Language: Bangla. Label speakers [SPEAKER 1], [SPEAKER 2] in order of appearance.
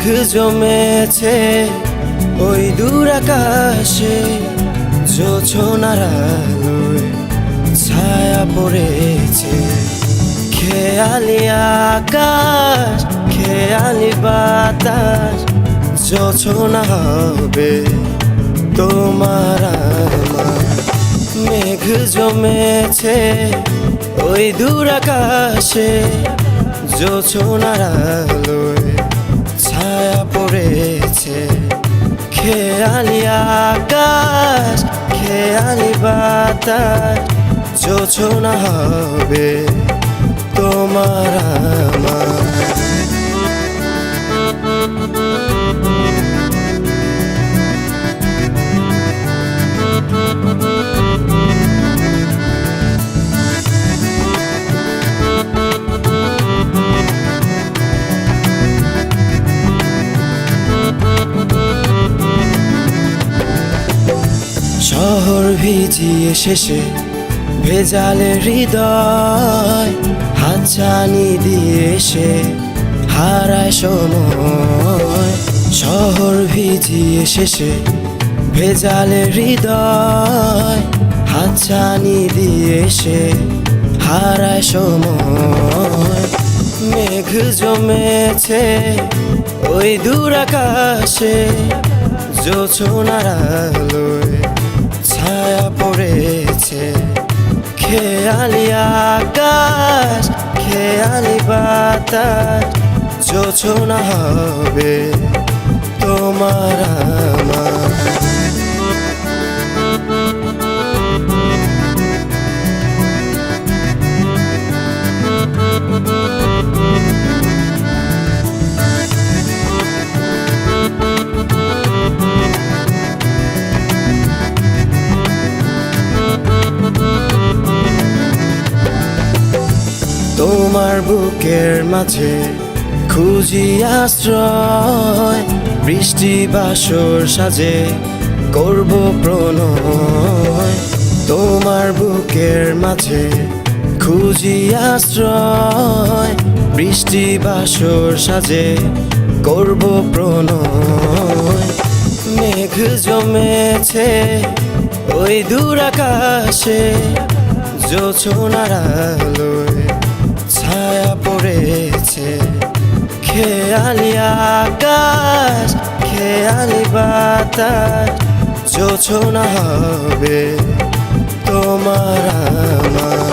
[SPEAKER 1] মেঘ জমেছে ওই দূর আকাশে, জোছনার আলোয় ছায়া পড়েছে। খেয়ালি আকাশ, খেয়ালি বাতাস, জোছনা হবে তোমার আমার। মেঘ জমেছে ওই দূর আকাশে, জোছনার আলোয় ছায়া পড়েছে। খেয়ালি আকাশ, খেয়ালি বাতাস, জোছনা হবে তোমার আমার। শহর ভিজিয়ে শেষে ভেজালে হৃদয়, হাতছানি দিয়ে সে হারায় সময়। শহর ভিজিয়ে শেষে ভেজালে হৃদয়, হাতছানি দিয়ে সে হারায় সময়। মেঘ জমেছে ওই দূর আকাশে, জোছনার আলোয় ছায়া পড়েছে। খেয়ালি আকাশ, খেয়ালি বাতাস, জোছনা হবে তোমার আমার। তোমার বুকের মাঝে খুঁজি আশ্রয়, বৃষ্টি বাসর সাজে করব প্রণয়। তোমার বুকের মাঝে খুঁজি আশ্রয়, বৃষ্টি বাসর সাজে করব প্রণয়। মেঘ জমেছে ওই দূর আকাশে, জোছনার আলোয় ছায়া পড়েছে। খেয়ালি আকাশ, খেয়ালি বাতাস, জোছনা হবে তোমার আমার।